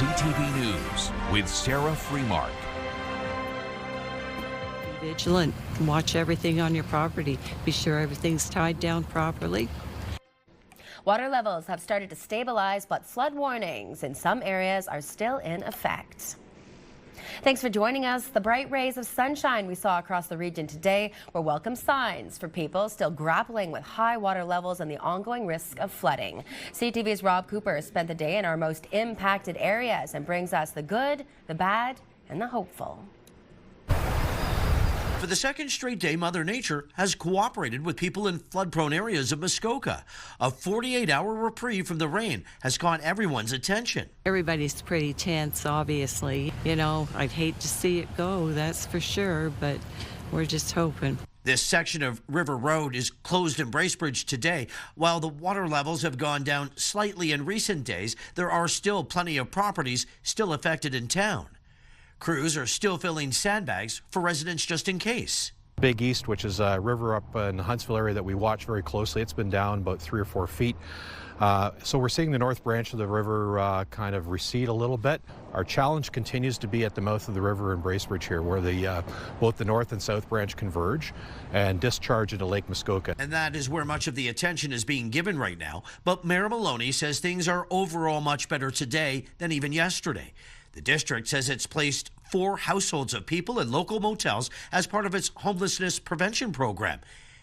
CTV News with Sarah Freemark. Be vigilant. Watch everything on your property. Be sure everything's tied down properly. Water levels have started to stabilize, but flood warnings in some areas are still in effect. Thanks for joining us. The bright rays of sunshine we saw across the region today were welcome signs for people still grappling with high water levels and the ongoing risk of flooding. CTV's Rob Cooper spent the day in our most impacted areas and brings us the good, the bad, and the hopeful. For the second straight day, Mother Nature has cooperated with people in flood-prone areas of Muskoka. A 48-hour reprieve from the rain has caught everyone's attention. Everybody's pretty tense, obviously. You know, I'd hate to see it go, that's for sure, but we're just hoping. This section of River Road is closed in Bracebridge today. While the water levels have gone down slightly in recent days, there are still plenty of properties still affected in town. Crews are still filling sandbags for residents just in case. Big East, which is a river up in the Huntsville area that we watch very closely, it's been down about 3 or 4 feet. So we're seeing the north branch of the river kind of recede a little bit. Our challenge continues to be at the mouth of the river in Bracebridge here, where both the north and south branch converge and discharge into Lake Muskoka. And that is where much of the attention is being given right now. But Mayor Maloney says things are overall much better today than even yesterday. The district says it's placed 4 households of people in local motels as part of its homelessness prevention program.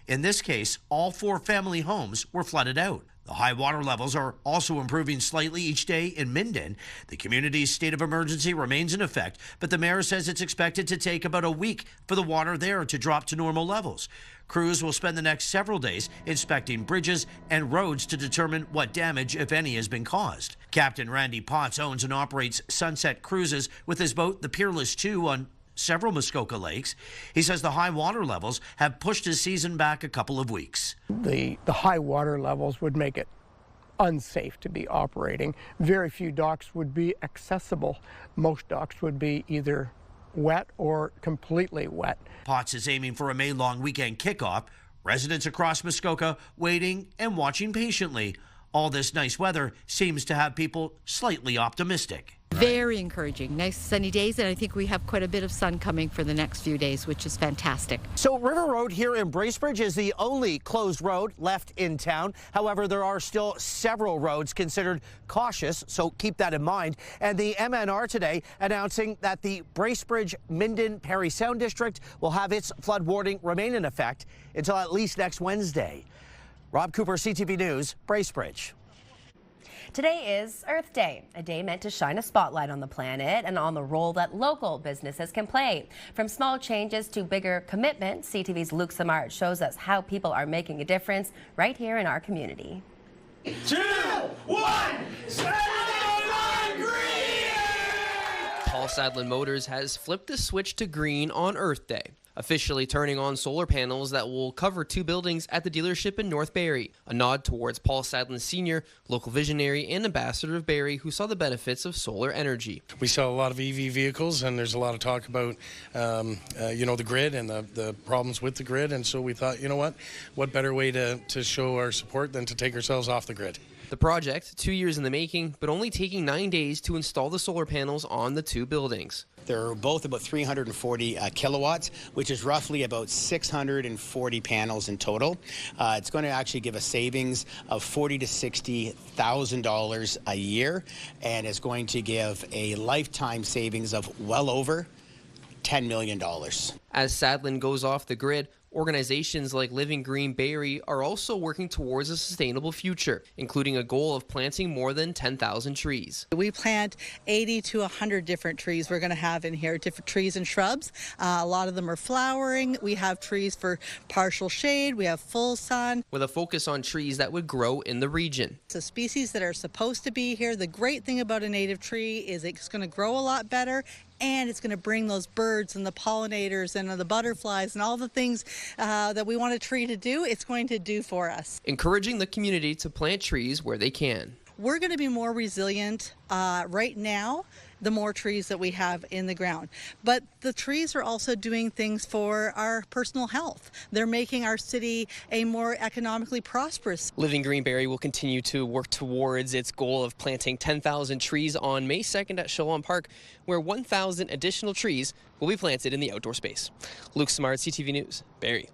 In this case, all 4 family homes were flooded out. The high water levels are also improving slightly each day in Minden. The community's state of emergency remains in effect, but the mayor says it's expected to take about a week for the water there to drop to normal levels. Crews will spend the next several days inspecting bridges and roads to determine what damage, if any, has been caused. Captain Randy Potts owns and operates Sunset Cruises with his boat, the Peerless 2, on several Muskoka lakes. He says the high water levels have pushed his season back a couple of weeks. The high water levels would make it unsafe to be operating. Very few docks would be accessible. Most docks would be either wet or completely wet. Potts is aiming for a May long weekend kickoff. Residents across Muskoka waiting and watching patiently. All this nice weather seems to have people slightly optimistic. Very encouraging. Nice sunny days, and I think we have quite a bit of sun coming for the next few days, which is fantastic. So River Road here in Bracebridge is the only closed road left in town. However, there are still several roads considered cautious, so keep that in mind. And the MNR today announcing that the Bracebridge Minden Parry Sound District will have its flood warning remain in effect until at least next Wednesday. Rob Cooper, CTV News, Bracebridge. Today is Earth Day, a day meant to shine a spotlight on the planet and on the role that local businesses can play. From small changes to bigger commitments, CTV's Luke Samart shows us how people are making a difference right here in our community. 2, 1, Sadlin green! Paul Sadlin Motors has flipped the switch to green on Earth Day, officially turning on solar panels that will cover 2 buildings at the dealership in North Barrie, a nod towards Paul Sadlin Sr., local visionary and ambassador of Barrie, who saw the benefits of solar energy. We sell a lot of EV vehicles, and there's a lot of talk about, the grid and the problems with the grid, and so we thought, what better way to show our support than to take ourselves off the grid. The project, 2 years in the making, but only taking 9 days to install the solar panels on the 2 buildings. They're both about 340 kilowatts, which is roughly about 640 panels in total. It's going to actually give a savings of $40,000 to $60,000 a year, and it's going to give a lifetime savings of well over $10 million. As Sadlin goes off the grid, organizations like Living Green Barrie are also working towards a sustainable future, including a goal of planting more than 10,000 trees. We plant 80 to 100 different trees we're going to have in here, different trees and shrubs. A lot of them are flowering. We have trees for partial shade. We have full sun. With a focus on trees that would grow in the region. The species that are supposed to be here, the great thing about a native tree is it's going to grow a lot better, and it's going to bring those birds and the pollinators and the butterflies and all the things that we want a tree to do, it's going to do for us. Encouraging the community to plant trees where they can. we're going to be more resilient right now, the more trees that we have in the ground. But the trees are also doing things for our personal health. They're making our city a more economically prosperous. Living Green Barrie will continue to work towards its goal of planting 10,000 trees on May 2nd at Chelan Park, where 1,000 additional trees will be planted in the outdoor space. Luke Smart, CTV News, Barrie.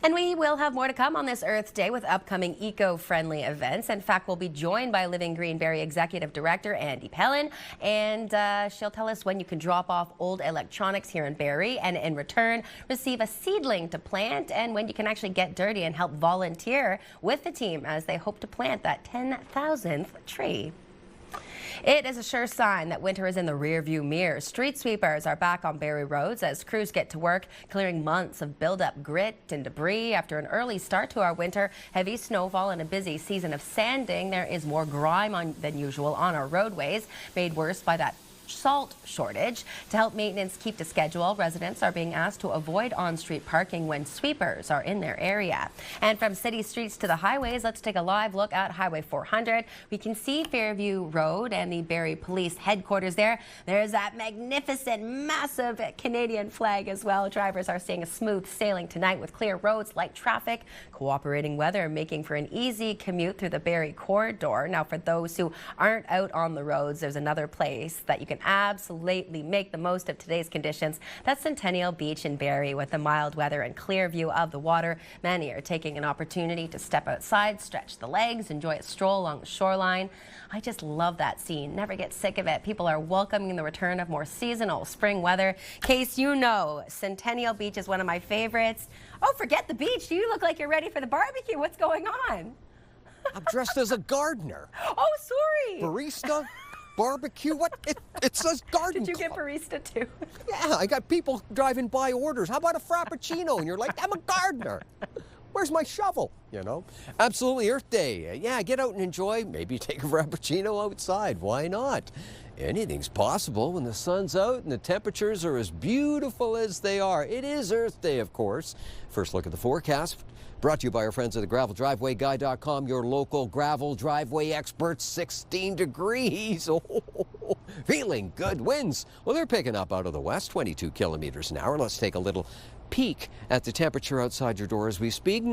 And we will have more to come on this Earth Day with upcoming eco-friendly events. In fact, we'll be joined by Living Green Barrie Executive Director Andy Pellin, and she'll tell us when you can drop off old electronics here in Barrie and in return receive a seedling to plant, and when you can actually get dirty and help volunteer with the team as they hope to plant that 10,000th tree. It is a sure sign that winter is in the rearview mirror. Street sweepers are back on Barrie roads as crews get to work clearing months of build-up grit and debris. After an early start to our winter, heavy snowfall and a busy season of sanding, there is more grime than usual on our roadways, made worse by that salt shortage. To help maintenance keep to schedule, residents are being asked to avoid on-street parking when sweepers are in their area. And from city streets to the highways, let's take a live look at Highway 400. We can see Fairview Road and the Barrie Police headquarters there. There's that magnificent, massive Canadian flag as well. Drivers are seeing a smooth sailing tonight with clear roads, light traffic, cooperating weather, making for an easy commute through the Barrie corridor. Now, for those who aren't out on the roads, there's another place that you can absolutely make the most of today's conditions. That's Centennial Beach in Barrie with the mild weather and clear view of the water. Many are taking an opportunity to step outside, stretch the legs, enjoy a stroll along the shoreline. I just love that scene. Never get sick of it. People are welcoming the return of more seasonal spring weather. Case you know, Centennial Beach is one of my favorites. Oh, forget the beach. You look like you're ready for the barbecue. What's going on? I'm dressed as a gardener. Oh, sorry. Barista? Barbecue? What? It says garden. Did you get barista too? Yeah, I got people driving by orders. How about a Frappuccino? And you're like, I'm a gardener. Where's my shovel? You know? Absolutely Earth Day. Yeah, get out and enjoy. Maybe take a Frappuccino outside. Why not? Anything's possible when the sun's out and the temperatures are as beautiful as they are. It is Earth Day, of course. First look at the forecast. Brought to you by our friends at the graveldrivewayguy.com, your local gravel driveway experts. 16 degrees. Oh, feeling good. Winds, well, they're picking up out of the west, 22 kilometers an hour. Let's take a little peek at the temperature outside your door as we speak.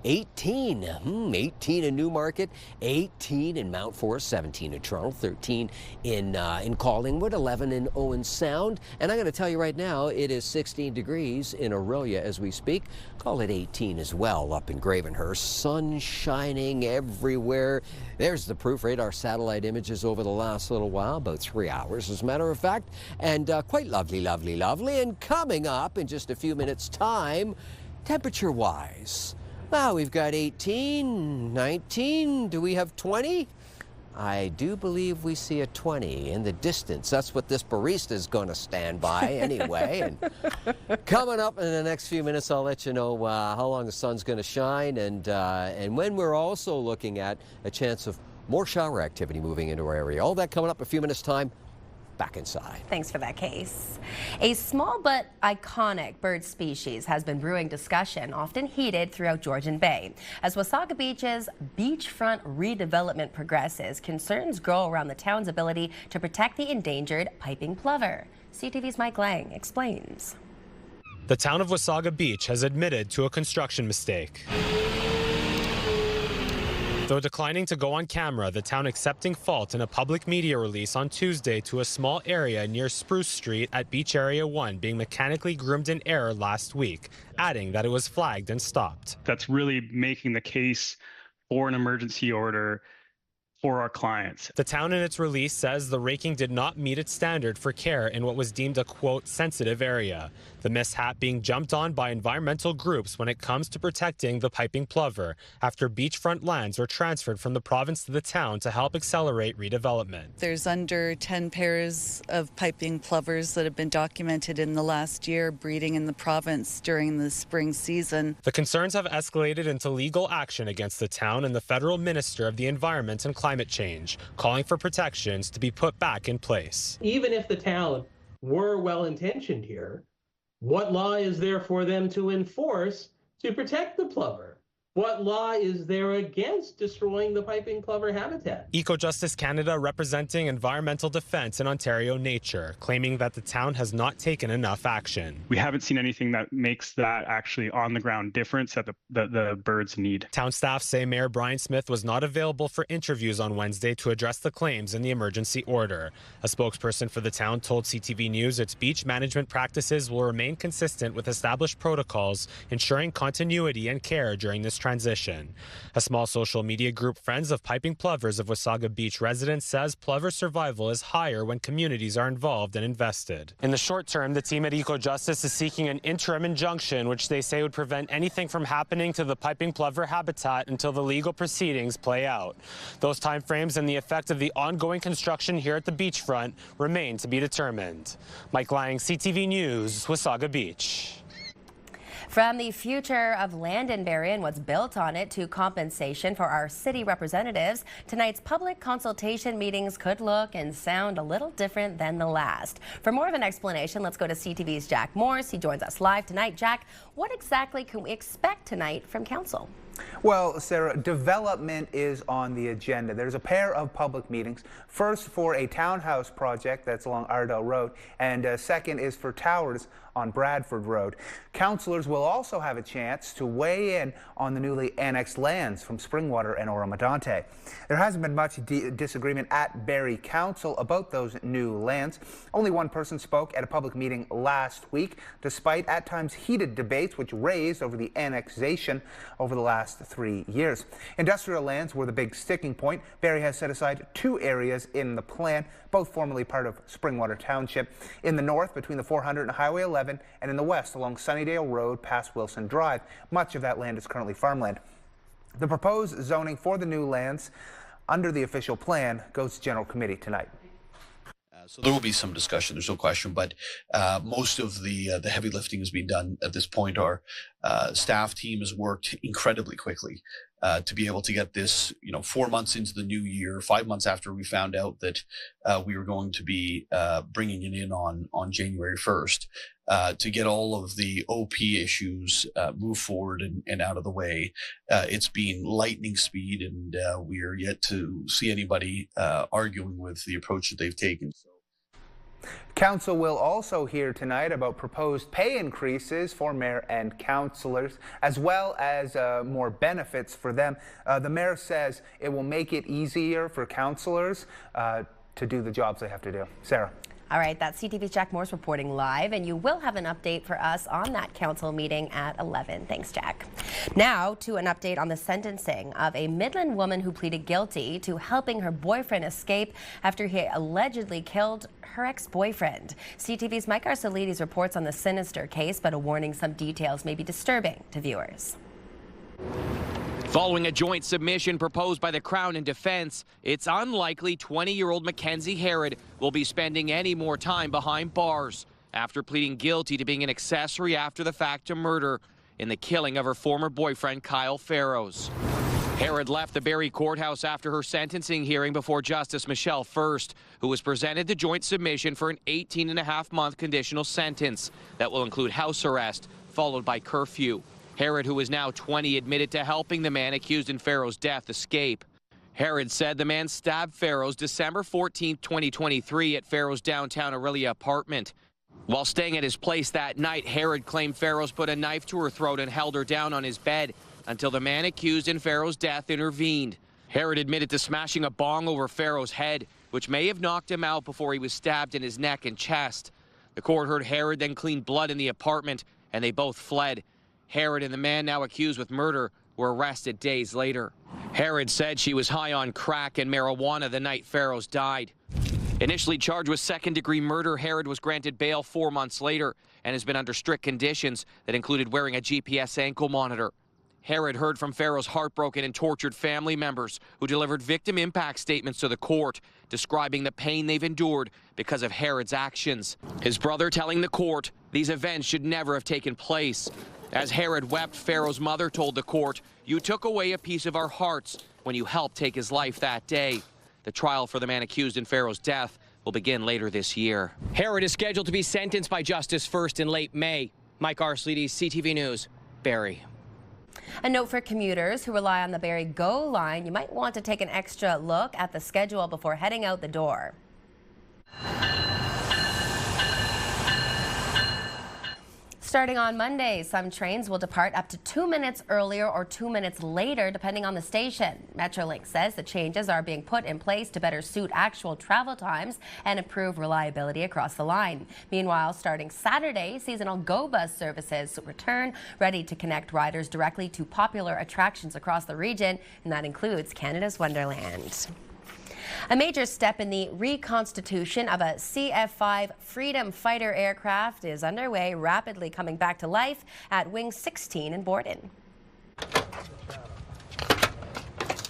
18. 18 in Newmarket, 18 in Mount Forest, 17 in Toronto, 13 in Collingwood, 11 in Owen Sound. And I'm going to tell you right now, it is 16 degrees in Orillia as we speak. Call it 18 as well up in Gravenhurst. Sun shining everywhere. There's the proof radar satellite images over the last little while, about 3 hours as a matter of fact. And quite lovely, lovely, lovely. And coming up in just a few minutes' time, temperature-wise, well, we've got 18, 19. Do we have 20? I do believe we see a 20 in the distance. That's what this barista is going to stand by anyway. And coming up in the next few minutes, I'll let you know how long the sun's going to shine and when we're also looking at a chance of more shower activity moving into our area. All that coming up in a few minutes' time. Back inside. Thanks for that, Case. A small but iconic bird species has been brewing discussion, often heated throughout Georgian Bay. As Wasaga Beach's beachfront redevelopment progresses, concerns grow around the town's ability to protect the endangered piping plover. CTV's Mike Lang explains. The town of Wasaga Beach has admitted to a construction mistake. Though declining to go on camera, the town accepting fault in a public media release on Tuesday to a small area near Spruce Street at Beach Area 1 being mechanically groomed in error last week, adding that it was flagged and stopped. That's really making the case for an emergency order for our clients. The town in its release says the raking did not meet its standard for care in what was deemed a, quote, sensitive area. The mishap being jumped on by environmental groups when it comes to protecting the piping plover after beachfront lands were transferred from the province to the town to help accelerate redevelopment. There's under 10 pairs of piping plovers that have been documented in the last year breeding in the province during the spring season. The concerns have escalated into legal action against the town and the federal minister of the environment and climate change, calling for protections to be put back in place. Even if the town were well-intentioned here, what law is there for them to enforce to protect the plover? What law is there against destroying the piping plover habitat? Eco-Justice Canada, representing environmental defence in Ontario Nature, claiming that the town has not taken enough action. We haven't seen anything that makes that actually on-the-ground difference that the birds need. Town staff say Mayor Brian Smith was not available for interviews on Wednesday to address the claims in the emergency order. A spokesperson for the town told CTV News its beach management practices will remain consistent with established protocols, ensuring continuity and care during this transition. A small social media group, Friends of Piping Plovers of Wasaga Beach residents, says plover survival is higher when communities are involved and invested. In the short term, the team at Eco-Justice is seeking an interim injunction, which they say would prevent anything from happening to the piping plover habitat until the legal proceedings play out. Those timeframes and the effect of the ongoing construction here at the beachfront remain to be determined. Mike Lang, CTV News, Wasaga Beach. From the future of land in Barrie and what's built on it to compensation for our city representatives, tonight's public consultation meetings could look and sound a little different than the last. For more of an explanation, let's go to CTV's Jack Morse. He joins us live tonight. Jack, what exactly can we expect tonight from Council? Well, Sarah, development is on the agenda. There's a pair of public meetings. First for a townhouse project that's along Ardell Road, and second is for towers on Bradford Road. Councillors will also have a chance to weigh in on the newly annexed lands from Springwater and Orillia. There hasn't been much disagreement at Barrie Council about those new lands. Only one person spoke at a public meeting last week, despite at times heated debates which raised over the annexation over the last 3 years. Industrial lands were the big sticking point. Barrie has set aside 2 areas in the plan, both formerly part of Springwater Township. In the north, between the 400 and Highway 11, and in the west, along Sunnydale Road past Wilson Drive. Much of that land is currently farmland. The proposed zoning for the new lands under the official plan goes to General Committee tonight. So there will be some discussion, there's no question, but most of the heavy lifting has been done at this point. Our staff team has worked incredibly quickly to be able to get this, 4 months into the new year, 5 months after we found out that we were going to be bringing it in on January 1st, to get all of the OP issues moved forward and out of the way. It's been lightning speed, and we are yet to see anybody arguing with the approach that they've taken. Council will also hear tonight about proposed pay increases for mayor and councillors, as well as more benefits for them. The mayor says it will make it easier for councillors to do the jobs they have to do. Sarah. All right, that's CTV's Jack Morse reporting live, and you will have an update for us on that council meeting at 11. Thanks, Jack. Now to an update on the sentencing of a Midland woman who pleaded guilty to helping her boyfriend escape after he allegedly killed her ex-boyfriend. CTV's Mike Arcelides reports on the sinister case, but a warning some details may be disturbing to viewers. Following a joint submission proposed by the Crown and defense, it's unlikely 20-year-old Mackenzie Herod will be spending any more time behind bars after pleading guilty to being an accessory after the fact to murder in the killing of her former boyfriend Kyle Farrows. Herod left the Barrie courthouse after her sentencing hearing before Justice Michelle First, who was presented the joint submission for an 18.5-month conditional sentence that will include house arrest, followed by curfew. Herod, who is now 20, admitted to helping the man accused in Farrow's death escape. Herod said the man stabbed Farrows December 14, 2023 at Farrow's downtown Orillia apartment. While staying at his place that night, Herod claimed Farrows put a knife to her throat and held her down on his bed until the man accused in Farrow's death intervened. Herod admitted to smashing a bong over Farrow's head, which may have knocked him out before he was stabbed in his neck and chest. The court heard Herod then clean blood in the apartment, and they both fled. Herod and the man now accused with murder were arrested days later. Herod said she was high on crack and marijuana the night Farrows died. Initially charged with second-degree murder, Herod was granted bail 4 months later and has been under strict conditions that included wearing a GPS ankle monitor. Herod heard from Farrow's heartbroken and tortured family members who delivered victim impact statements to the court, describing the pain they've endured because of Herod's actions. His brother telling the court these events should never have taken place. As Herod wept, Farrow's mother told the court, "You took away a piece of our hearts when you helped take his life that day." The trial for the man accused in Farrow's death will begin later this year. Herod is scheduled to be sentenced by Justice First in late May. Mike Arcelides, CTV News, Barrie. A note for commuters who rely on the Barrie GO line, you might want to take an extra look at the schedule before heading out the door. Starting on Monday, some trains will depart up to 2 minutes earlier or 2 minutes later, depending on the station. Metrolink says the changes are being put in place to better suit actual travel times and improve reliability across the line. Meanwhile, starting Saturday, seasonal GO bus services return, ready to connect riders directly to popular attractions across the region, and that includes Canada's Wonderland. A major step in the reconstitution of a CF-5 Freedom Fighter aircraft is underway, rapidly coming back to life at Wing 16 in Borden.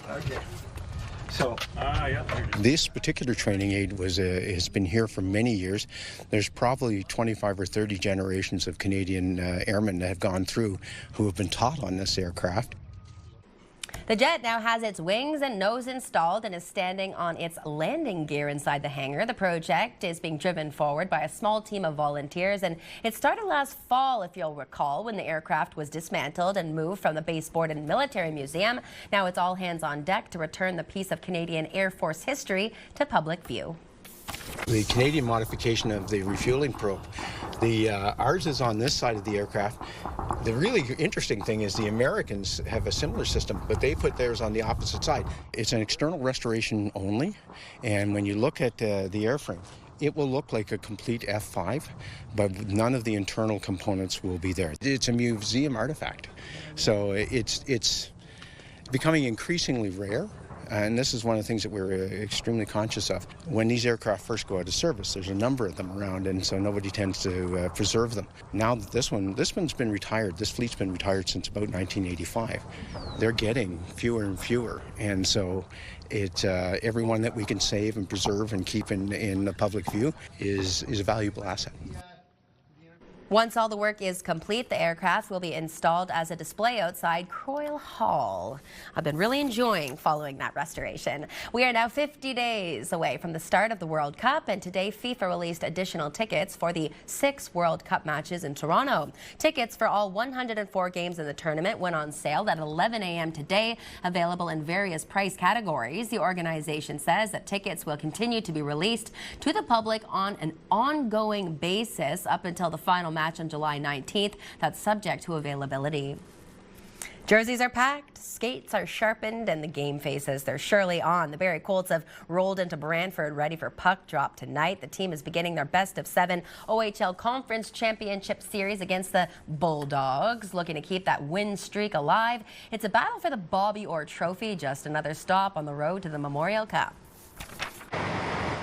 Okay. So, this particular training aid has been here for many years. There's probably 25 or 30 generations of Canadian airmen that have gone through who have been taught on this aircraft. The jet now has its wings and nose installed and is standing on its landing gear inside the hangar. The project is being driven forward by a small team of volunteers, and it started last fall, if you'll recall, when the aircraft was dismantled and moved from the Base Borden Military Museum. Now it's all hands on deck to return the piece of Canadian Air Force history to public view. The Canadian modification of the refueling probe, ours is on this side of the aircraft. The really interesting thing is the Americans have a similar system, but they put theirs on the opposite side. It's an external restoration only, and when you look at the airframe, it will look like a complete F5, but none of the internal components will be there. It's a museum artifact, so it's becoming increasingly rare. And this is one of the things that we're extremely conscious of. When these aircraft first go out of service, there's a number of them around, and so nobody tends to preserve them. Now that this one's been retired, this fleet's been retired since about 1985. They're getting fewer and fewer, and so every one that we can save and preserve and keep in the public view is a valuable asset. Once all the work is complete, the aircraft will be installed as a display outside Croyle Hall. I've been really enjoying following that restoration. We are now 50 days away from the start of the World Cup, and today FIFA released additional tickets for the 6 World Cup matches in Toronto. Tickets for all 104 games in the tournament went on sale at 11 a.m. today, available in various price categories. The organization says that tickets will continue to be released to the public on an ongoing basis up until the final match on July 19th. That's subject to availability. Jerseys are packed, skates are sharpened, and the game faces, they're surely on. The Barrie Colts have rolled into Brantford ready for puck drop tonight. The team is beginning their best of 7 OHL Conference Championship Series against the Bulldogs, looking to keep that win streak alive. It's a battle for the Bobby Orr Trophy, just another stop on the road to the Memorial Cup.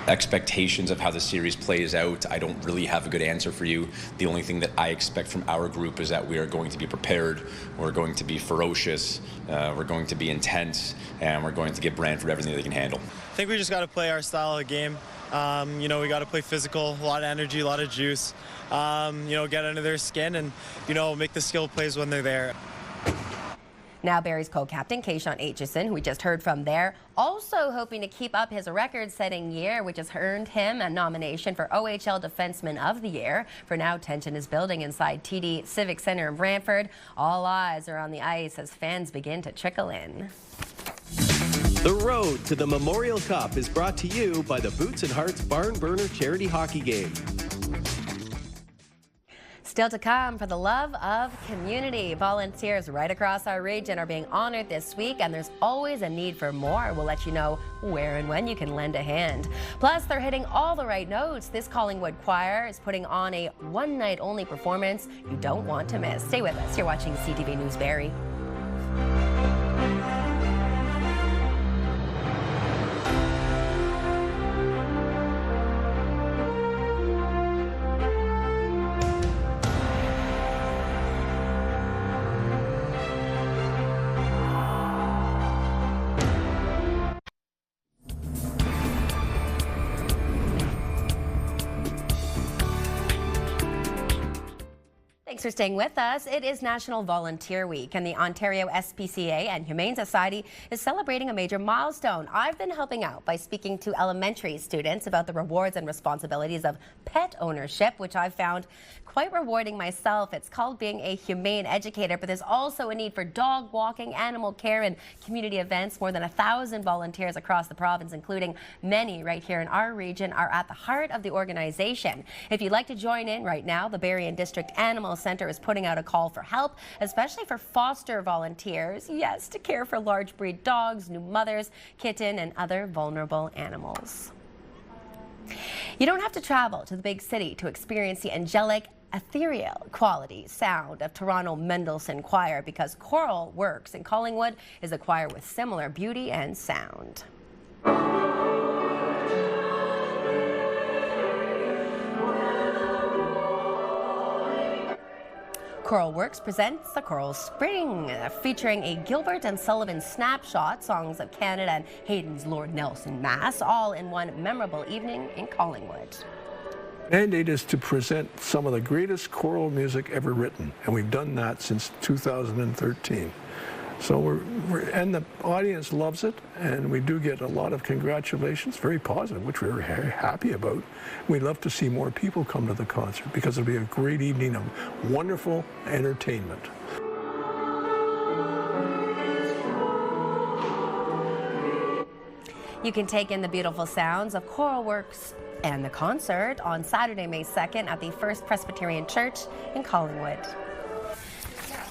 Expectations of how the series plays out, I don't really have a good answer for you. The only thing that I expect from our group is that we are going to be prepared, we're going to be ferocious, we're going to be intense, and we're going to give Brantford everything they can handle. I think we just got to play our style of game. We got to play physical, a lot of energy, a lot of juice, get under their skin and, make the skill plays when they're there. Now Barrie's co-captain, Kayshawn Aitchison, who we just heard from there, also hoping to keep up his record-setting year, which has earned him a nomination for OHL Defenseman of the Year. For now, tension is building inside TD Civic Center in Brantford. All eyes are on the ice as fans begin to trickle in. The road to the Memorial Cup is brought to you by the Boots and Hearts Barn Burner Charity Hockey Game. Still to come, for the love of community, volunteers right across our region are being honored this week, and there's always a need for more. We'll let you know where and when you can lend a hand. Plus, they're hitting all the right notes. This Collingwood choir is putting on a one-night-only performance you don't want to miss. Stay with us. You're watching CTV News Barrie. Thanks Thanks for staying with us. It is National Volunteer Week, and the Ontario SPCA and Humane Society is celebrating a major milestone. I've been helping out by speaking to elementary students about the rewards and responsibilities of pet ownership, which I've found quite rewarding myself. It's called being a humane educator, but there's also a need for dog walking, animal care, and community events. More than 1,000 volunteers across the province, including many right here in our region, are at the heart of the organization. If you'd like to join in right now, the Barrie and District Animal Centre is putting out a call for help, especially for foster volunteers, yes, to care for large breed dogs, new mothers, kitten, and other vulnerable animals. You don't have to travel to the big city to experience the angelic, ethereal quality sound of Toronto Mendelssohn Choir, because Choral Works in Collingwood is a choir with similar beauty and sound. Choral Works presents the Choral Spring, featuring a Gilbert and Sullivan snapshot, songs of Canada, and Haydn's Lord Nelson Mass, all in one memorable evening in Collingwood. Mandate is to present some of the greatest choral music ever written, and we've done that since 2013. So and the audience loves it, and we do get a lot of congratulations, very positive, which we're very happy about. We'd love to see more people come to the concert because it'll be a great evening of wonderful entertainment. You can take in the beautiful sounds of Choral Works and the concert on Saturday, May 2nd at the First Presbyterian Church in Collingwood.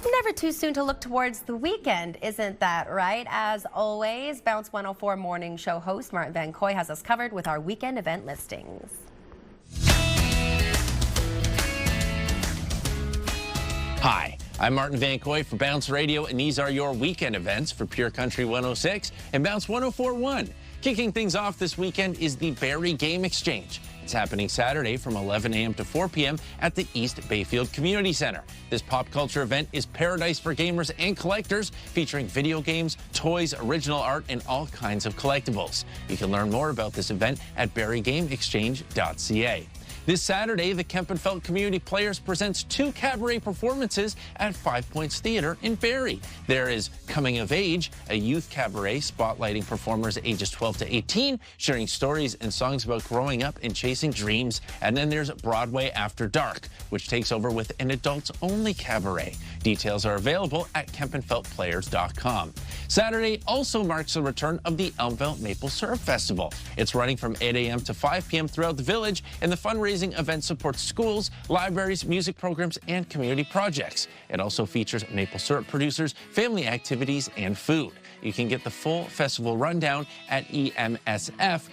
Never too soon to look towards the weekend, isn't that right? As always, Bounce 104 morning show host Martin Van Coy has us covered with our weekend event listings. Hi, I'm Martin Van Coy for Bounce Radio, and these are your weekend events for Pure Country 106 and Bounce 104.1. Kicking things off this weekend is the Barrie Game Exchange. It's happening Saturday from 11 a.m. to 4 p.m. at the East Bayfield Community Center. This pop culture event is paradise for gamers and collectors, featuring video games, toys, original art, and all kinds of collectibles. You can learn more about this event at barriegameexchange.ca. This Saturday, the Kempenfelt Community Players presents 2 cabaret performances at 5 Points Theatre in Barrie. There is Coming of Age, a youth cabaret spotlighting performers ages 12 to 18, sharing stories and songs about growing up and chasing dreams. And then there's Broadway After Dark, which takes over with an adults-only cabaret. Details are available at KempenfeltPlayers.com. Saturday also marks the return of the Elmville Maple Syrup Festival. It's running from 8 a.m. to 5 p.m. throughout the village, and the fundraising event supports schools, libraries, music programs, and community projects. It also features maple syrup producers, family activities, and food. You can get the full festival rundown at emsf.ca.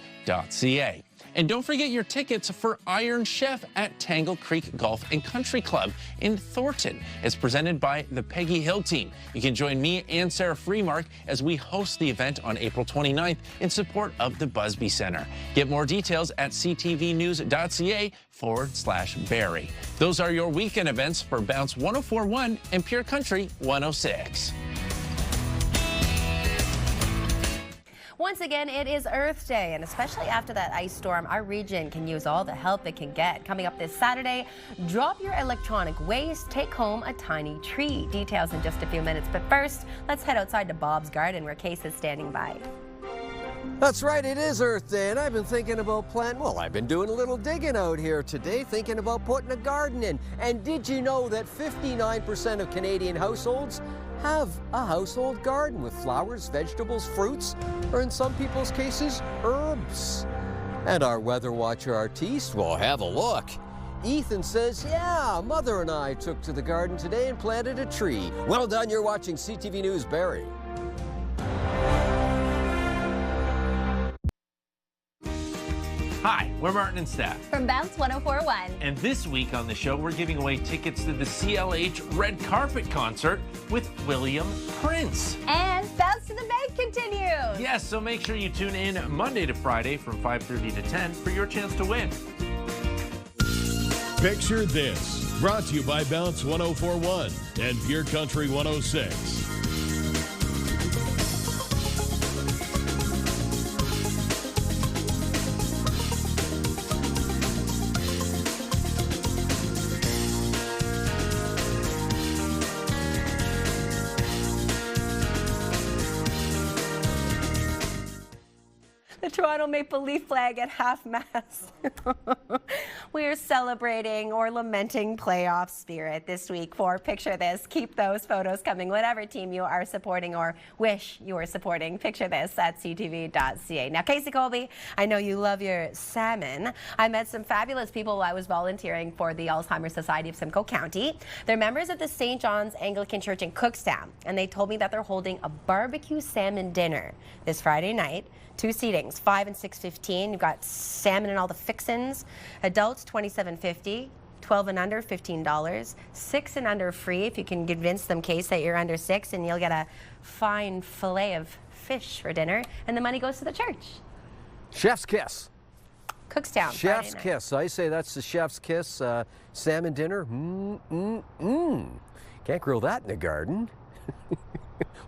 And don't forget your tickets for Iron Chef at Tangle Creek Golf and Country Club in Thornton. It's presented by the Peggy Hill team. You can join me and Sarah Freemark as we host the event on April 29th in support of the Busby Center. Get more details at ctvnews.ca/Barrie. Those are your weekend events for Bounce 104.1 and Pure Country 106. Once again, it is Earth Day, and especially after that ice storm, our region can use all the help it can get. Coming up this Saturday, drop your electronic waste, take home a tiny tree. Details in just a few minutes, but first, let's head outside to Bob's Garden, where Case is standing by. That's right, it is Earth Day, and I've been thinking about I've been doing a little digging out here today, thinking about putting a garden in. And did you know that 59% of Canadian households have a household garden with flowers, vegetables, fruits, or in some people's cases, herbs? And our weather watcher artiste will have a look. Ethan says, yeah, Mother and I took to the garden today and planted a tree. Well done, you're watching CTV News Barrie. Hi, we're Martin and Steph from Bounce 104.1. And this week on the show, we're giving away tickets to the CLH Red Carpet Concert with William Prince. And Bounce to the Bank continues. Yes, so make sure you tune in Monday to Friday from 5:30 to 10 for your chance to win. Picture this, brought to you by Bounce 104.1 and Pure Country 106. The Toronto Maple Leaf flag at half-mast. We are celebrating or lamenting playoff spirit this week for Picture This. Keep those photos coming, whatever team you are supporting or wish you were supporting. Picture This at ctv.ca. Now, Casey Colby, I know you love your salmon. I met some fabulous people while I was volunteering for the Alzheimer's Society of Simcoe County. They're members of the St. John's Anglican Church in Cookstown, and they told me that they're holding a barbecue salmon dinner this Friday night. 2 seatings, 5 and 6.15. You've got salmon and all the fixins. Adults, $27.50. 12 and under, $15. 6 and under free if you can convince them, Case, that you're under 6, and you'll get a fine fillet of fish for dinner, and the money goes to the church. Chef's kiss. Cookstown. Chef's kiss. I say that's the chef's kiss. Salmon dinner. Can't grill that in the garden.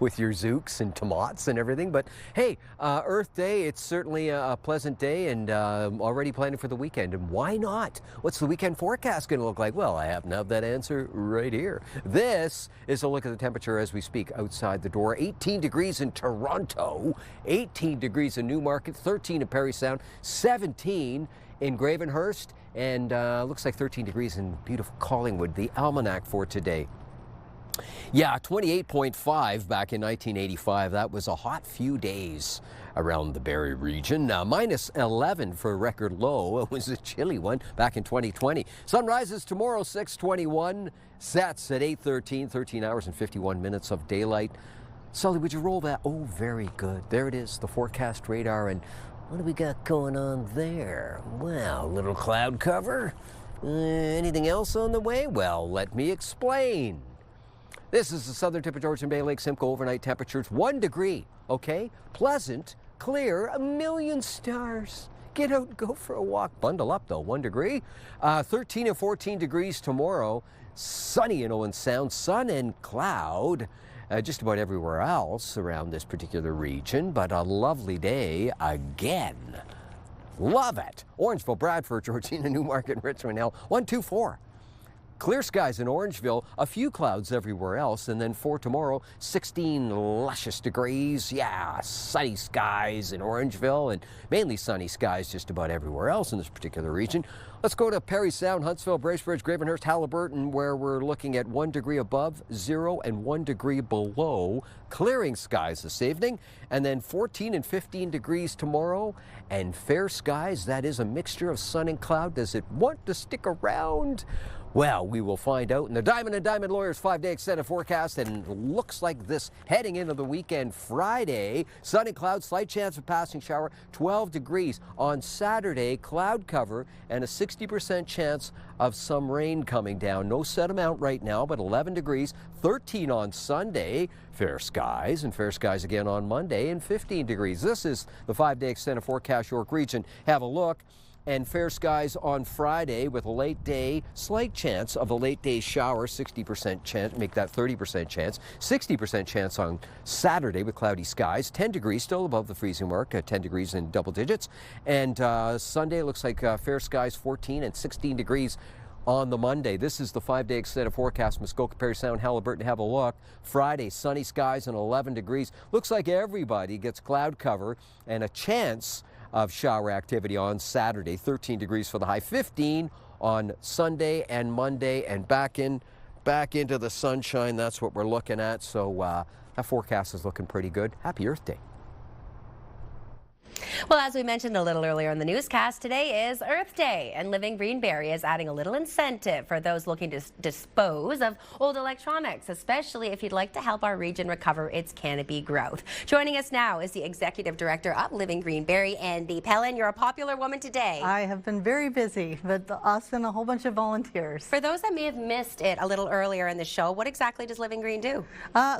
With your zooks and tomats and everything. But hey, Earth Day, it's certainly a pleasant day, and already planning for the weekend. And why not? What's the weekend forecast going to look like? Well, I happen to have that answer right here. This is a look at the temperature as we speak outside the door. 18 degrees in Toronto, 18 degrees in Newmarket, 13 in Parry Sound, 17 in Gravenhurst, and looks like 13 degrees in beautiful Collingwood. The almanac for today. Yeah, 28.5 back in 1985. That was a hot few days around the Barrie region. Minus 11 for a record low. It was a chilly one back in 2020. Sun rises tomorrow, 6:21. Sets at 8:13. 13 hours and 51 minutes of daylight. Sully, would you roll that? Oh, very good. There it is, the forecast radar. And what do we got going on there? Well, little cloud cover. Anything else on the way? Well, let me explain. This is the southern tip of Georgian Bay, Lake Simcoe. Overnight temperatures 1 degree, okay? Pleasant, clear, 1,000,000 stars. Get out and go for a walk. Bundle up though, 1 degree. 13 and 14 degrees tomorrow. Sunny in Owen Sound, sun and cloud. Just about everywhere else around this particular region, but a lovely day again. Love it. Orangeville, Bradford, Georgina, Newmarket, Richmond Hill, 124. Clear skies in Orangeville, a few clouds everywhere else, and then for tomorrow, 16 luscious degrees. Yeah, sunny skies in Orangeville, and mainly sunny skies just about everywhere else in this particular region. Let's go to Parry Sound, Huntsville, Bracebridge, Gravenhurst, Haliburton, where we're looking at 1 degree above zero and 1 degree below. Clearing skies this evening, and then 14 and 15 degrees tomorrow, and fair skies. That is a mixture of sun and cloud. Does it want to stick around? Well, we will find out in the Diamond and Diamond Lawyers 5-day extended forecast, and it looks like this heading into the weekend. Friday, sun and clouds, slight chance of passing shower, 12 degrees. On Saturday, cloud cover and a 60% chance of some rain coming down. No set amount right now, but 11 degrees, 13 on Sunday. Fair skies, and fair skies again on Monday, and 15 degrees. This is the 5-day extended forecast, York Region. Have a look. And fair skies on Friday with a late day, slight chance of a late day shower, 60% chance, make that 30% chance, 60% chance on Saturday with cloudy skies, 10 degrees, still above the freezing mark, 10 degrees in double digits. And Sunday looks like fair skies, 14 and 16 degrees on the Monday. This is the 5-day extended forecast, Muskoka, Parry Sound, Haliburton. Have a look. Friday, sunny skies and 11 degrees. Looks like everybody gets cloud cover and a chance of shower activity on Saturday. 13 degrees for the high, 15 on Sunday and Monday, and back into the sunshine. That's what we're looking at. So that forecast is looking pretty good. Happy Earth Day. Well, as we mentioned a little earlier in the newscast, today is Earth Day, and Living Green Barrie is adding a little incentive for those looking to dispose of old electronics, especially if you'd like to help our region recover its canopy growth. Joining us now is the Executive Director of Living Green Barrie, Andy Pellin. You're a popular woman today. I have been very busy, but us and a whole bunch of volunteers. For those that may have missed it a little earlier in the show, what exactly does Living Green do?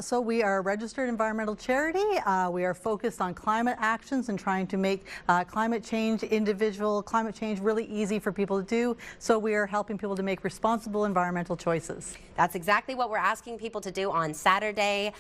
So we are a registered environmental charity. We are focused on climate actions and trying to make climate change really easy for people to do. So we are helping people to make responsible environmental choices. That's exactly what we're asking people to do on Saturday.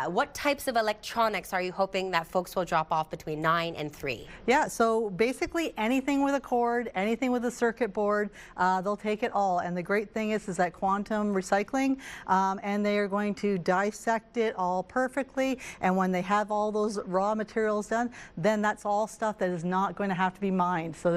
What types of electronics are you hoping that folks will drop off between 9 and 3? Yeah, so basically anything with a cord, anything with a circuit board, they'll take it all. And the great thing is that quantum recycling, and they are going to dissect it all perfectly. And when they have all those raw materials done, then that's all stuff that is not going to have to be mined. So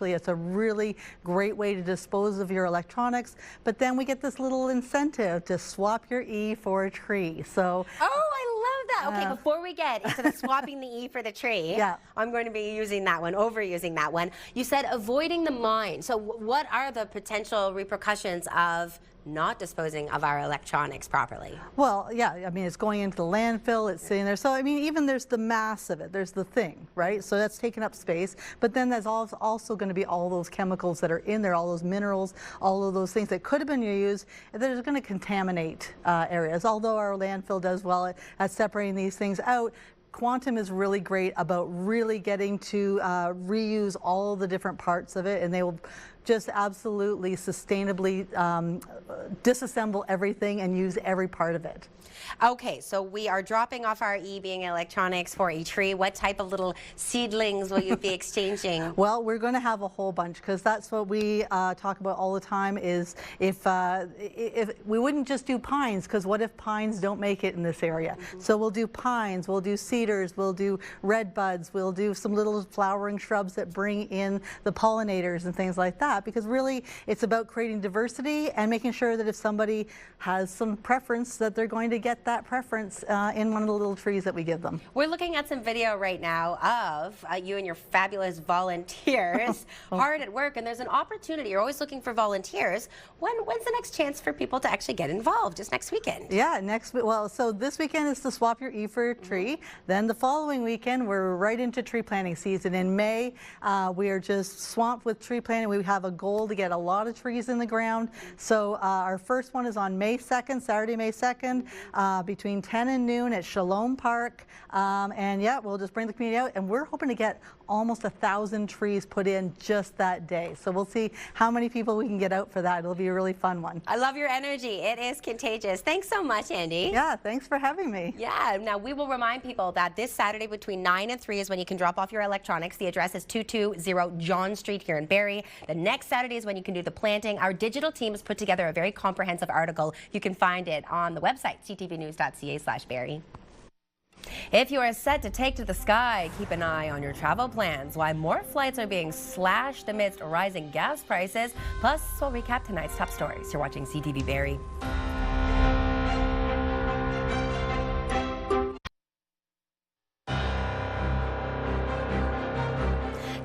it's a really great way to dispose of your electronics. But then we get this little incentive to swap your E for a tree. So. Oh, I love that. Okay, before we get into the swapping the E for the tree, yeah. I'm going to be using that one, overusing that one. You said avoiding the mine. So what are the potential repercussions of not disposing of our electronics properly? Well, yeah, I mean, it's going into the landfill, it's sitting there. So, I mean, even there's the mass of it, there's the thing, right? So that's taking up space. But then there's also going to be all those chemicals that are in there, all those minerals, all of those things that could have been used that are going to contaminate areas. Although our landfill does well at separating these things out, Quantum is really great about really getting to reuse all the different parts of it, and they will just absolutely sustainably disassemble everything and use every part of it. Okay, so we are dropping off our E being electronics for a tree. What type of little seedlings will you be exchanging? Well, we're going to have a whole bunch, because that's what we talk about all the time, is if we wouldn't just do pines, because what if pines don't make it in this area? So we'll do pines, we'll do cedars, we'll do red buds, we'll do some little flowering shrubs that bring in the pollinators and things like that, because really it's about creating diversity and making sure that if somebody has some preference, that they're going to get that preference in one of the little trees that we give them. We're looking at some video right now of you and your fabulous volunteers hard at work, and there's an opportunity. You're always looking for volunteers. When's the next chance for people to actually get involved? Just next weekend? Yeah, so this weekend is to swap your E for a tree. Then the following weekend, we're right into tree planting season. In May, we are just swamped with tree planting. We have a goal to get a lot of trees in the ground. So our first one is on May 2nd, Saturday, May 2nd. Between 10 and noon at Shalom Park. And yeah, we'll just bring the community out, and we're hoping to get almost 1,000 trees put in just that day. So we'll see how many people we can get out for that. It'll be a really fun one. I love your energy. It is contagious. Thanks so much, Andy. Yeah, thanks for having me. Yeah, now we will remind people that this Saturday between 9 and 3 is when you can drop off your electronics. The address is 220 John Street here in Barrie. The next Saturday is when you can do the planting. Our digital team has put together a very comprehensive article. You can find it on the website, ctvnews.ca/Barrie. If you are set to take to the sky, keep an eye on your travel plans. Why more flights are being slashed amidst rising gas prices. Plus, we'll recap tonight's top stories. You're watching CTV Barrie.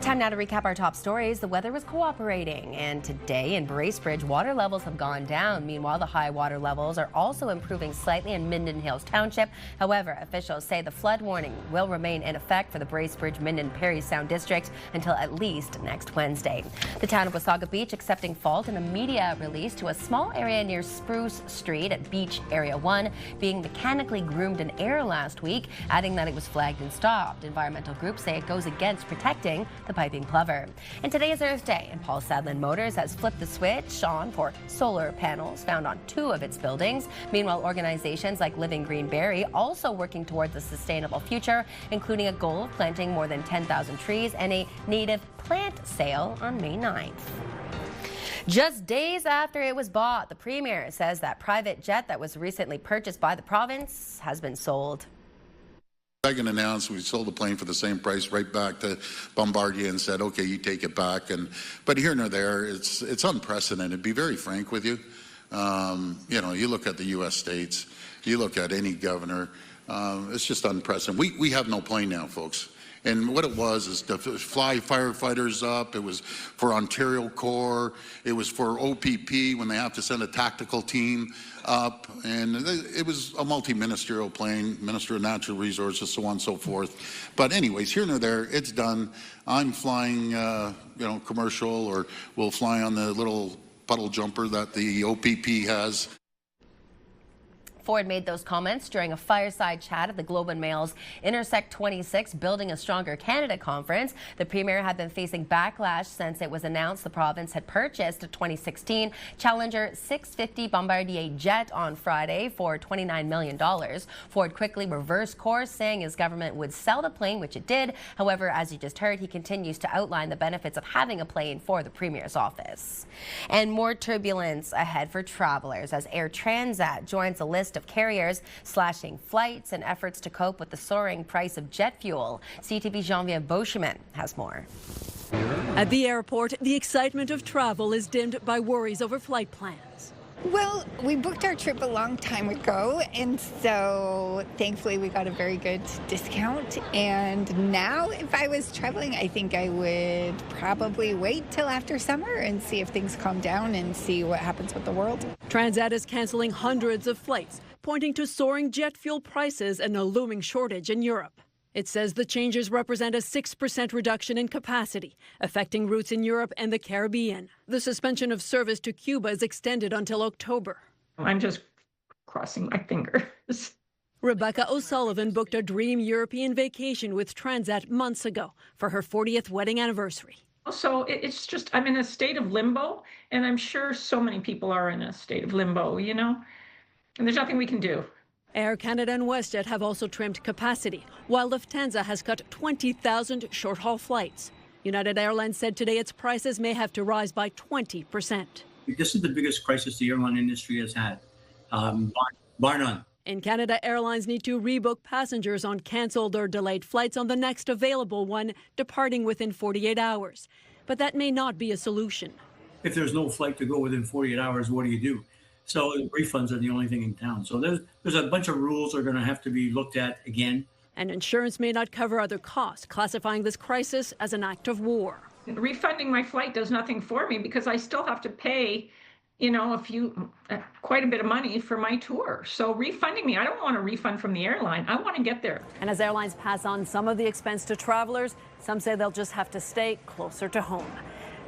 Time now to recap our top stories. The weather was cooperating, and today in Bracebridge, water levels have gone down. Meanwhile, the high water levels are also improving slightly in Minden Hills Township. However, officials say the flood warning will remain in effect for the Bracebridge, Minden, Parry Sound district until at least next Wednesday. The town of Wasaga Beach accepting fault in a media release to a small area near Spruce Street at Beach Area 1 being mechanically groomed in air last week, adding that it was flagged and stopped. Environmental groups say it goes against protecting the Piping Plover. And today is Earth Day, and Paul Sadlin Motors has flipped the switch on for solar panels found on 2 of its buildings. Meanwhile, organizations like Living Green Barrie also working towards a sustainable future, including a goal of planting more than 10,000 trees and a native plant sale on May 9th. Just days after it was bought, the Premier says that private jet that was recently purchased by the province has been sold. Megan announced we sold the plane for the same price right back to Bombardier and said, okay, you take it back. But here nor there, it's unprecedented. Be very frank with you. You know, you look at the U.S. states, you look at any governor, it's just unprecedented. We have no plane now, folks. And what it was is to fly firefighters up. It was for Ontario Corps. It was for OPP when they have to send a tactical team up. And it was a multi-ministerial plane, Minister of Natural Resources, so on and so forth. But anyways, here nor there, it's done. I'm flying, commercial, or we'll fly on the little puddle jumper that the OPP has. Ford made those comments during a fireside chat at the Globe and Mail's Intersect 26 Building a Stronger Canada conference. The Premier had been facing backlash since it was announced the province had purchased a 2016 Challenger 650 Bombardier jet on Friday for $29 million. Ford quickly reversed course, saying his government would sell the plane, which it did. However, as you just heard, he continues to outline the benefits of having a plane for the Premier's office. And more turbulence ahead for travelers as Air Transat joins a list of of carriers slashing flights and efforts to cope with the soaring price of jet fuel. CTV's Geneviève Beauchemin has more. At the airport, the excitement of travel is dimmed by worries over flight plans. Well, we booked our trip a long time ago, and so thankfully we got a very good discount. And now, if I was traveling, I think I would probably wait till after summer and see if things calm down and see what happens with the world. Transat is canceling hundreds of flights, pointing to soaring jet fuel prices and a looming shortage in Europe. It says the changes represent a 6% reduction in capacity, affecting routes in Europe and the Caribbean. The suspension of service to Cuba is extended until October. I'm just crossing my fingers. Rebecca O'Sullivan booked a dream European vacation with Transat months ago for her 40th wedding anniversary. So it's just, I'm in a state of limbo, and I'm sure so many people are in a state of limbo, you know, and there's nothing we can do. Air Canada and WestJet have also trimmed capacity, while Lufthansa has cut 20,000 short-haul flights. United Airlines said today its prices may have to rise by 20%. This is the biggest crisis the airline industry has had, bar none. In Canada, airlines need to rebook passengers on cancelled or delayed flights on the next available one, departing within 48 hours. But that may not be a solution. If there's no flight to go within 48 hours, what do you do? So refunds are the only thing in town. So there's a bunch of rules that are going to have to be looked at again. And insurance may not cover other costs, classifying this crisis as an act of war. Refunding my flight does nothing for me because I still have to pay, you know, quite a bit of money for my tour. So refunding me, I don't want a refund from the airline. I want to get there. And as airlines pass on some of the expense to travelers, some say they'll just have to stay closer to home.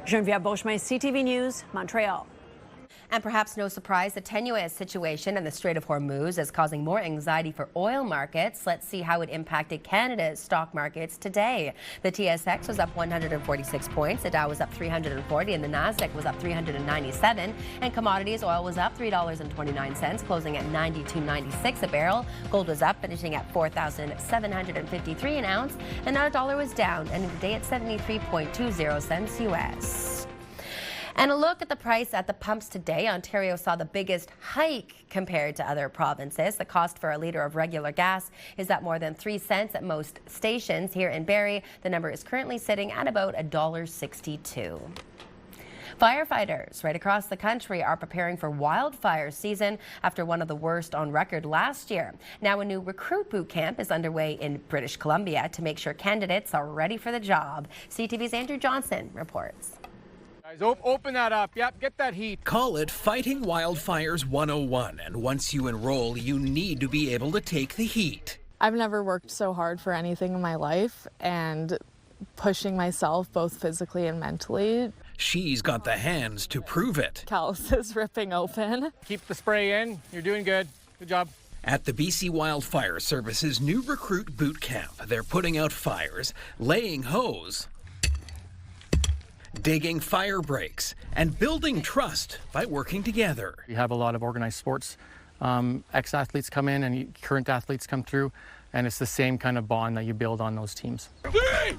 Geneviève Beauchemin, CTV News, Montreal. And perhaps no surprise, the tenuous situation in the Strait of Hormuz is causing more anxiety for oil markets. Let's see how it impacted Canada's stock markets today. The TSX was up 146 points, the Dow was up 340, and the Nasdaq was up 397. And commodities, oil was up $3.29, closing at $92.96 a barrel. Gold was up, finishing at $4,753 an ounce, and our dollar was down, ending the day at 73.20 cents US. And a look at the price at the pumps today. Ontario saw the biggest hike compared to other provinces. The cost for a litre of regular gas is at more than 3 cents at most stations. Here in Barrie, the number is currently sitting at about $1.62. Firefighters right across the country are preparing for wildfire season after one of the worst on record last year. Now a new recruit boot camp is underway in British Columbia to make sure candidates are ready for the job. CTV's Andrew Johnson reports. Open that up. Yep, get that heat. Call it Fighting Wildfires 101, and once you enroll, you need to be able to take the heat. I've never worked so hard for anything in my life, and pushing myself both physically and mentally. She's got the hands to prove it. Calluses ripping open. Keep the spray in. You're doing good. Good job. At the BC Wildfire Service's new recruit boot camp, they're putting out fires, laying hose, digging fire breaks, and building trust by working together. We have a lot of organized sports. Ex-athletes come in and current athletes come through, and it's the same kind of bond that you build on those teams.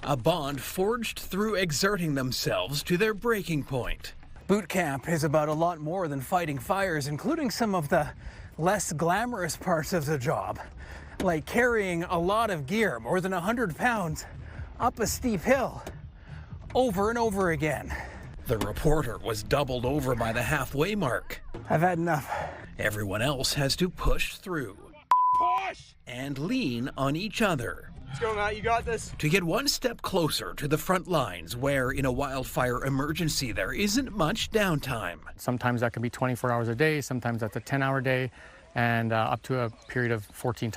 A bond forged through exerting themselves to their breaking point. Boot camp is about a lot more than fighting fires, including some of the less glamorous parts of the job, like carrying a lot of gear, more than 100 pounds, up a steep hill, over and over again. The reporter was doubled over by the halfway mark. I've had enough. Everyone else has to push through. Push! And lean on each other. Let's go, Matt. You got this. To get one step closer to the front lines, where in a wildfire emergency there isn't much downtime. Sometimes that can be 24 hours a day, sometimes that's a 10-hour day, and up to a period of 14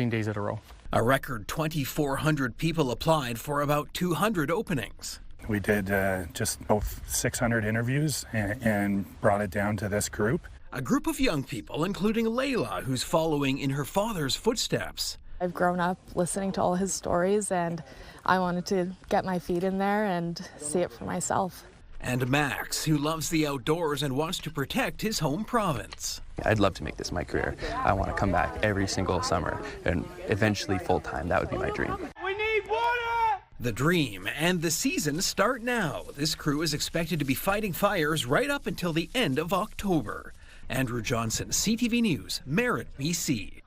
days in a row. A record 2,400 people applied for about 200 openings. We did just about 600 interviews and brought it down to this group. A group of young people, including Layla, who's following in her father's footsteps. I've grown up listening to all his stories, and I wanted to get my feet in there and see it for myself. And Max, who loves the outdoors and wants to protect his home province. I'd love to make this my career. I want to come back every single summer and eventually full-time. That would be my dream. We need water! The dream and the season start now. This crew is expected to be fighting fires right up until the end of October. Andrew Johnson, CTV News, Merritt, BC.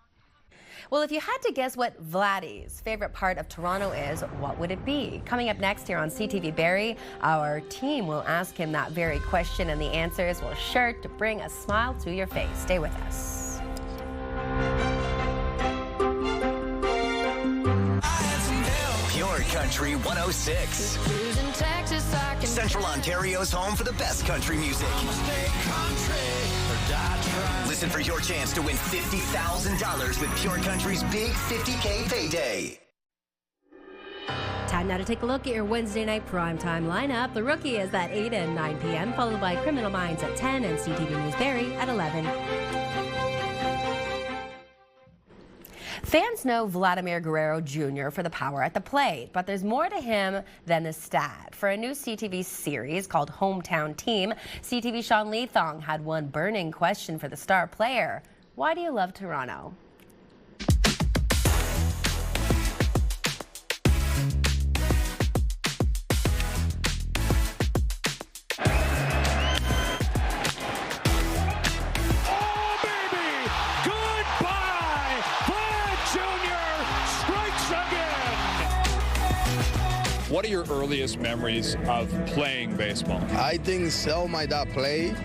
Well, if you had to guess what Vladdy's favorite part of Toronto is, what would it be? Coming up next here on CTV Barrie, our team will ask him that very question, and the answers will sure to bring a smile to your face. Stay with us. Pure Country 106. Central Ontario's home for the best country music. Listen for your chance to win $50,000 with Pure Country's big $50K payday. Time now to take a look at your Wednesday night primetime lineup. The Rookie is at 8 and 9 p.m., followed by Criminal Minds at 10 and CTV News Barrie at 11. Fans know Vladimir Jr for the power at the plate, but there's more to him than the stat. For a new CTV series called Hometown Team, CTV Sean Leathong had one burning question for the star player. Why do you love Toronto? What are your earliest memories of playing baseball? I think so, my dad played.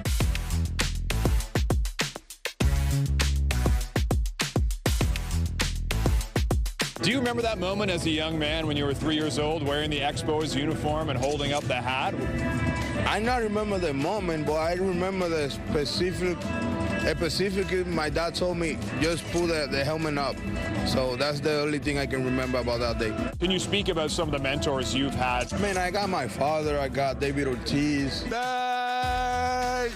Do you remember that moment as a young man when you were 3 years old wearing the Expos uniform and holding up the hat? I not remember the moment, but I remember the specifically my dad told me just put the helmet up. So that's the only thing I can remember about that day. Can you speak about some of the mentors you've had? I mean, I got my father, I got David Ortiz.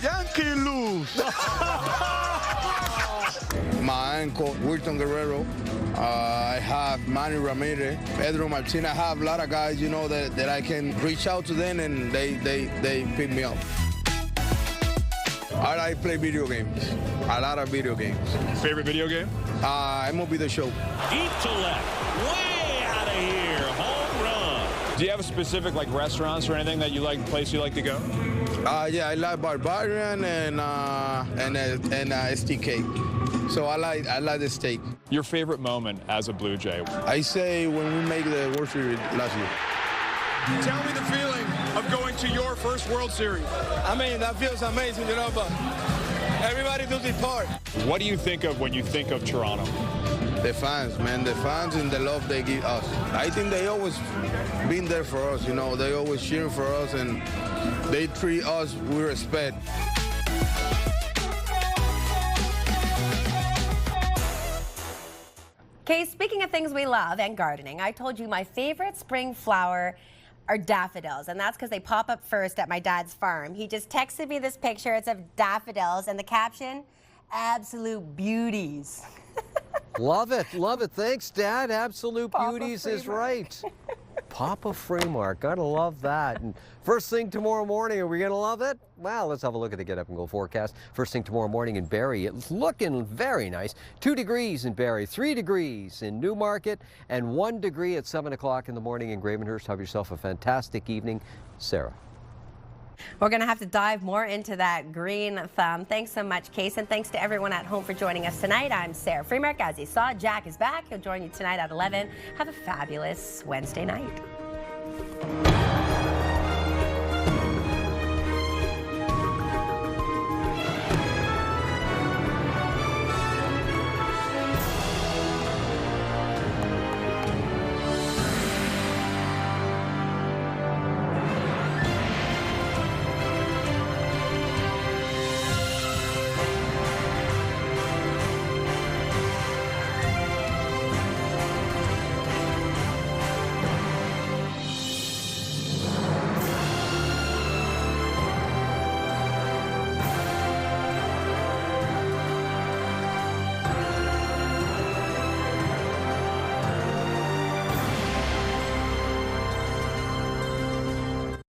Yankee lose. My uncle, Wilton Guerrero. I have Manny Ramirez, Pedro Martinez. I have a lot of guys, you know, that I can reach out to them and they pick me up. I like play video games, a lot of video games. Favorite video game? MLB The Show. Deep to left, way out of here, home run. Do you have a specific restaurants or anything that you like, place you like to go? Yeah, I like Barbarian and STK. So I like the steak. Your favorite moment as a Blue Jay? I say when we make the World Series last year. Tell me the feeling of going to your first World Series. I mean, that feels amazing, you know, but everybody does their part. What do you think of when you think of Toronto? The fans, man, the fans and the love they give us. I think they always been there for us, you know, they always cheer for us and they treat us with respect. Okay, speaking of things we love and gardening, I told you my favorite spring flower are daffodils, and that's because they pop up first at my dad's farm. He just texted me this picture. It's of daffodils, and the caption, absolute beauties. Love it, love it. Thanks, Dad. Absolute beauties is right. Papa Fremar, gotta love that. And first thing tomorrow morning, are we gonna love it? Well, let's have a look at the Get Up and Go forecast. First thing tomorrow morning in Barrie, it's looking very nice. 2 degrees in Barrie, 3 degrees in Newmarket, and 1 degree at 7 o'clock in the morning in Gravenhurst. Have yourself a fantastic evening. Sarah. We're going to have to dive more into that green thumb. Thanks so much, Case, and thanks to everyone at home for joining us tonight. I'm Sarah Freemark. As you saw, Jack is back. He'll join you tonight at 11. Have a fabulous Wednesday night.